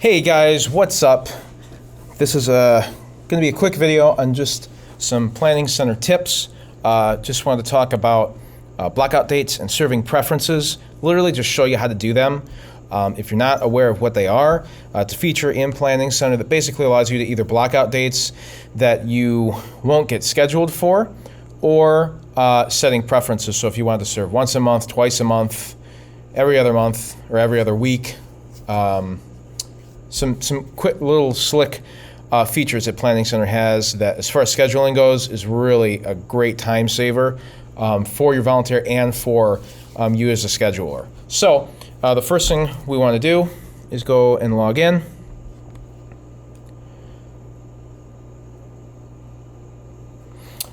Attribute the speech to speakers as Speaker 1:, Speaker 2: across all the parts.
Speaker 1: Hey guys, what's up? This is going to be a quick video on just some planning center tips. Just wanted to talk about blockout dates and serving preferences. Literally just show you how to do them. If you're not aware of what they are, it's a feature in Planning Center that basically allows you to either block out dates that you won't get scheduled for, or setting preferences. So if you want to serve once a month, twice a month, every other month, or every other week, some quick little slick features that Planning Center has that, as far as scheduling goes, is really a great time saver for your volunteer and for you as a scheduler. So the first thing we want to do is go and log in.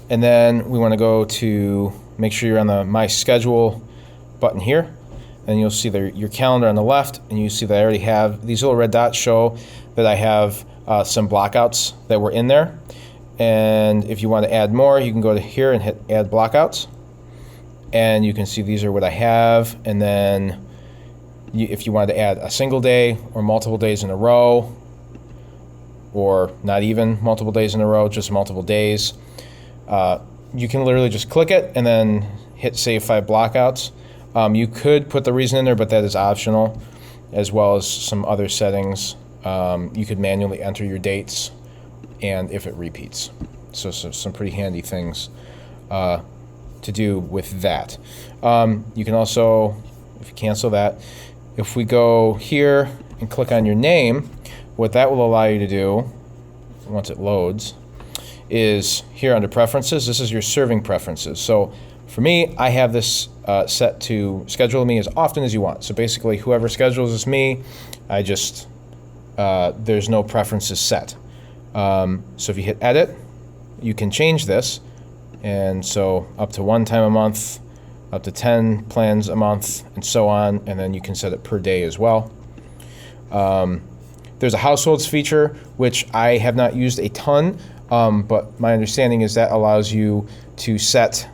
Speaker 1: And then we want to go to make sure you're on the My Schedule button here. And you'll see your calendar on the left, and you see that I already have these little red dots show that I have some blockouts that were in there. And if you want to add more, you can go to here and hit Add Blockouts. And you can see these are what I have. And then if you wanted to add a single day or multiple days in a row, or not even multiple days in a row, just multiple days, you can literally just click it and then hit Save 5 Blockouts. You could put the reason in there, but that is optional, as well as some other settings. You could manually enter your dates and if it repeats. So some pretty handy things to do with that. You can also, if you cancel that, if we go here and click on your name, what that will allow you to do, once it loads, is here under Preferences, this is your serving preferences. So for me, I have this set to schedule me as often as you want. So basically, whoever schedules me, I just, there's no preferences set. So if you hit Edit, you can change this. And so up to 1 time a month, up to 10 plans a month, and so on. And then you can set it per day as well. There's a Households feature, which I have not used a ton, but my understanding is that allows you to set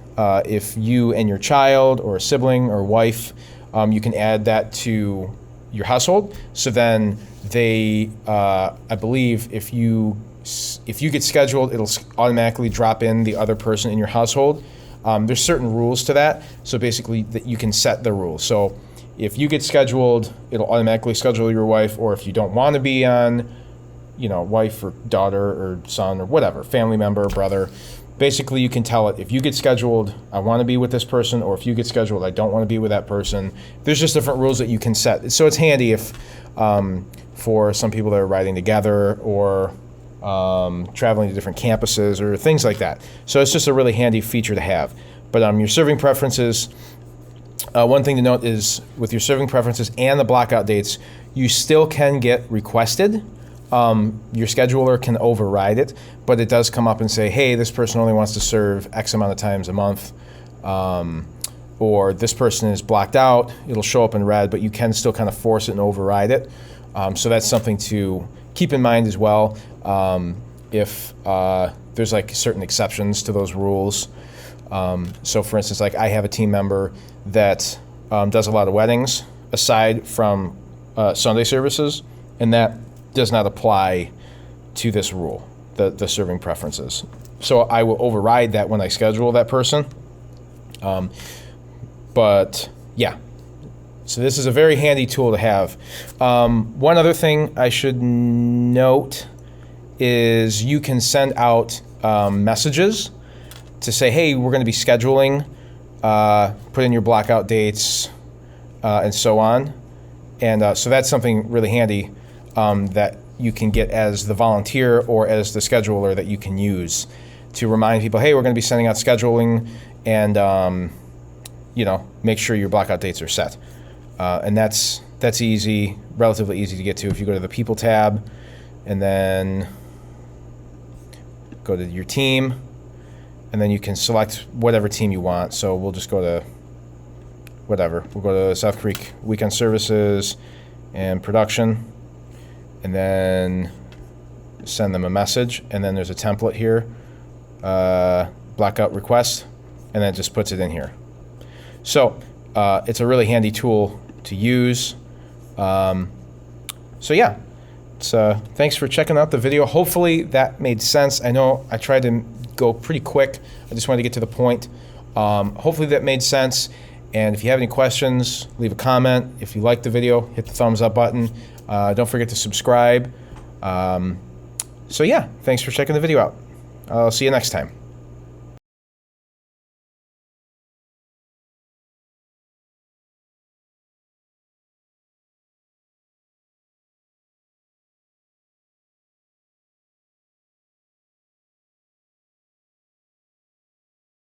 Speaker 1: if you and your child or a sibling or wife, you can add that to your household. So then they, I believe, if you get scheduled, it'll automatically drop in the other person in your household. There's certain rules to that. So basically, that you can set the rules. So if you get scheduled, it'll automatically schedule your wife. Or if you don't want to be on, wife or daughter or son or whatever, family member, brother. Basically, you can tell it, if you get scheduled, I want to be with this person, or if you get scheduled, I don't want to be with that person. There's just different rules that you can set. So it's handy if, for some people that are riding together or traveling to different campuses or things like that. So it's just a really handy feature to have. But your serving preferences, one thing to note is with your serving preferences and the blockout dates, you still can get requested. Your scheduler can override it, but it does come up and say, hey, this person only wants to serve X amount of times a month, or this person is blocked out. It'll show up in red, but you can still kind of force it and override it. So that's something to keep in mind as well. If there's like certain exceptions to those rules. So for instance, like I have a team member that does a lot of weddings aside from Sunday services, and that does not apply to this rule, the serving preferences. So I will override that when I schedule that person. But yeah, so this is a very handy tool to have. One other thing I should note is you can send out messages to say, hey, we're going to be scheduling, put in your blockout dates, and so on. And so that's something really handy that you can get as the volunteer or as the scheduler that you can use to remind people, hey, we're going to be sending out scheduling, and make sure your blockout dates are set. And that's easy, relatively easy to get to. If you go to the People tab and then go to your team, and then you can select whatever team you want. So we'll just go to whatever. We'll go to South Creek Weekend Services and Production, and then send them a message. And then there's a template here, blockout request, and then it just puts it in here. So it's a really handy tool to use. So yeah, thanks for checking out the video. Hopefully that made sense. I know I tried to go pretty quick. I just wanted to get to the point. Hopefully that made sense. And if you have any questions, leave a comment. If you like the video, hit the thumbs up button. Don't forget to subscribe. So yeah, thanks for checking the video out. I'll see you next time.